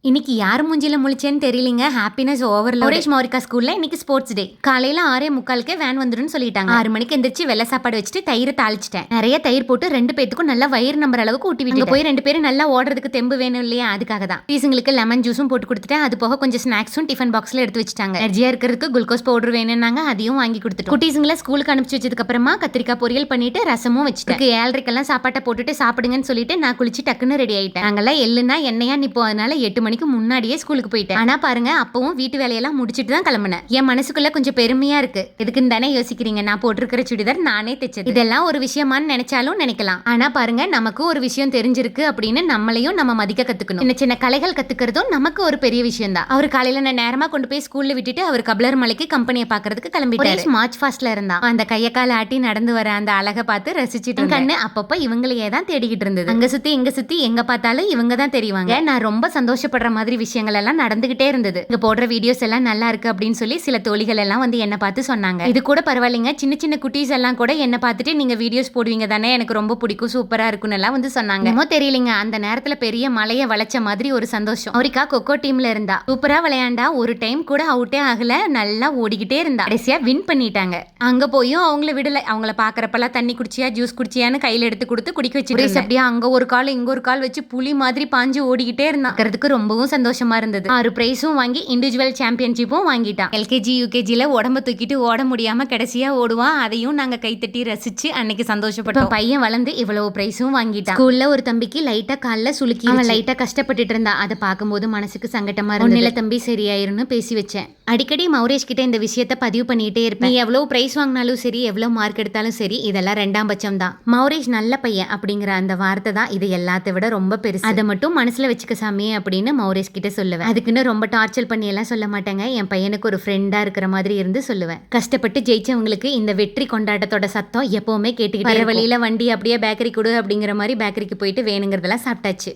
இன்னைக்கு யார் மூஞ்சில முழிச்சேன்னு தெரியலங்க. Happiness overload. சுரேஷ் மௌரிகா ஸ்கூல்ல இன்னைக்கு ஸ்போர்ட்ஸ் டே. காலையில 6:45 வேன் வந்துருன்னு சொல்லிட்டாங்க. 6 மணிக்கு எந்திரிச்சு வெள்ளை சாப்பாடு வச்சுட்டு தயிர் தாளிச்சிட்டேன். நிறைய தயிர் போட்டு 2 பேத்துக்கும் நல்லா வயிறு நம்புற அளவுக்கு ஊட்டி விட்டு போய் 2 பேரும் நல்லா ஓடுறதுக்கு தெம்பு வேணும் இல்லையா, அதுக்காக தான். பீஸுங்களுக்கு லெமன் ஜூஸும் போட்டு கொடுத்துட்டேன். அது போக கொஞ்சம் ஸ்நாக்ஸும் டிஃபன் பாக்ஸ்ல எடுத்து வச்சுட்டாங்க. எனர்ஜியா இருக்கிறதுக்கு குளுக்கோஸ் பவுடர் வேணும்னாங்க, அதையும் வாங்கி கொடுத்துட்டோம். குட்டீஸுங்களை ஸ்கூலுக்கு அனுப்பிச்சு வச்சதுக்கு அப்புறமா கத்திரிக்காய் பொரியல் பண்ணிட்டு ரசமும் வச்சுட்டேன். 7:30 சாப்பாட்டை போட்டுட்டு சாப்பிடுங்கன்னு சொல்லிட்டு நான் குளிச்சு டக்குன்னு ரெடி ஆயிட்டேன். நாங்கெல்லாம் எள்ளுனா எண்ணெயா நிப்போம், அதனால 8 மணிக்கு முன்னாடியே ஸ்கூலுக்கு போயிட்டேன். ஆனா பாருங்க, அப்பவும் வீட்டு வேலையெல்லாம் முடிச்சிட்டு தான் கிளம்பினேன். என் மனசுக்குள்ள கொஞ்சம் பெருமையா இருக்கு. எதுக்குன்னு தானே யோசிக்கிறீங்க, நான் போட்டிருக்கிற சுடிதார் நானே தைச்சது. இதெல்லாம் ஒரு விஷயமான்னு நினைச்சாலும் நினைக்கலாம். ஆனா பாருங்க, நமக்கு ஒரு விஷயம் தெரிஞ்சிருக்கு அப்படின்னு நம்மளையும் நம்ம மதிக்க கத்துக்கணும். சின்ன சின்ன கலைகள் கத்துக்கிறதும் நமக்கு ஒரு பெரிய விஷயம் தான். அவர் காலையில நான் நேரமா கொண்டு போய் ஸ்கூல்ல விட்டுட்டு அவர் கபிலர் மலைக்கு கம்பெனியை பாக்குறதுக்கு கிளம்பிட்டாரு. மார்ச் ஃபாஸ்ட்ல இருந்தா அந்த கையக்கால ஆட்டி நடந்து வர அந்த அழகை பார்த்து ரசிச்சுட்டு கண்ணு அப்பப்ப இவங்களையே தான் தேடிக்கிட்டு இருந்தது. அங்க சுத்தி இங்க சுத்தி எங்க பார்த்தாலும் இவங்க தான் தெரிவாங்க. நான் ரொம்ப சந்தோஷப்படுற மாதிரி விஷயங்கள் எல்லாம் நடந்துகிட்டே இருந்தது. இங்க போடுற வீடியோஸ் எல்லாம் நல்லா இருக்கு அப்படின்னு சொல்லி சில தோழிகள் எல்லாம் வந்து என்ன பார்த்து சொன்னாங்க. இது கூட பரவாயில்லைங்க, சின்ன சின்ன குட்டீஸ் எல்லாம் கூட என்ன பார்த்துட்டு நீங்க வீடியோஸ் போடுவீங்க தானே, எனக்கு ரொம்ப பிடிக்கும், சூப்பரா இருக்குன்னு எல்லாம் வந்து சொன்னாங்க. என்னமோ தெரியலங்க, அந்த நேரத்துல பெரிய மலையை வளைச்ச மாதிரி ஒரு சந்தோஷம். அவரிக்கா கொக்கோ டீம்ல இருந்தா சூப்பரா விளையாண்டா, ஒரு டைம் கூட அவுட்டே ஆகல, நல்லா ஓடிக்கிட்டே இருந்தா. கடைசியா வின் பண்ணிட்டாங்க. அங்க போயும் அவங்கள விடல. அவங்கள பாக்குறப்பெல்லாம் தண்ணி குடிச்சியா ஜூஸ் குடிச்சியான்னு கையில எடுத்து கொடுத்து குடிக்க வச்சு அப்படியே அங்க ஒரு கால் இங்க ஒரு கால் வச்சு புலி மாதிரி பாஞ்சு ஓடிக்கிட்டே இருந்தா. ரொம்பவும் சந்தோஷமா இருந்தது. 6 பிரைஸும் வாங்கி இண்டிவிஜுவல் சாம்பியன்ஷிப்பும் வாங்கிட்டான். எல்கேஜி யூகேஜில உடம்ப தூக்கிட்டு ஓட முடியாம கடைசியா ஓடுவான். அதையும் நாங்க கைத்தட்டி ரசிச்சு அன்னைக்கு சந்தோஷப்பட்டோம். பையன் வளர்ந்து இவ்வளவு பிரைஸும் வாங்கிட்டான். ஸ்கூல்ல ஒரு தம்பிக்கு லைட்டா கால்ல சுளுக்கி, அவன் லைட்டா கஷ்டப்பட்டுட்டு இருந்தா. அதை பார்க்கும்போது மனசுக்கு சங்கட்டமா இருந்தது. ஒன்னில தம்பி சரியாயிருன்னு பேசி வச்சேன். அடிக்கடி மௌரேஷ் கிட்ட இந்த விஷயத்த பதிவு பண்ணிட்டே இருப்பேன். நீ எவ்வளவு பிரைஸ் வாங்கினாலும் சரி, எவ்வளவு மார்க் எடுத்தாலும் சரி, இதெல்லாம் 2ஆம் பட்சம் தான். மௌரேஷ் நல்ல பையன் அப்படிங்கிற அந்த வார்த்தை தான் இது எல்லாத்தை விட ரொம்ப பெருசு. அதை மட்டும் மனசுல வச்சுக்க சாமி அப்படின்னு மௌரேஷ் கிட்ட சொல்லுவேன். அதுக்குன்னு ரொம்ப டார்ச்சர் பண்ணி எல்லாம் சொல்ல மாட்டேங்க. என் பையனுக்கு ஒரு ஃப்ரெண்டா இருக்கிற மாதிரி இருந்து சொல்லுவேன். கஷ்டப்பட்டு ஜெயிச்சவங்களுக்கு இந்த வெற்றி கொண்டாட்டத்தோட சத்தம் எப்பவுமே கேட்டுக்கிட்டு வர வழியில வண்டி அப்படியே பேக்கரி கொடு அப்படிங்கிற மாதிரி பேக்கரிக்கு போயிட்டு வேணுங்கிறதெல்லாம் சாப்பிட்டாச்சு.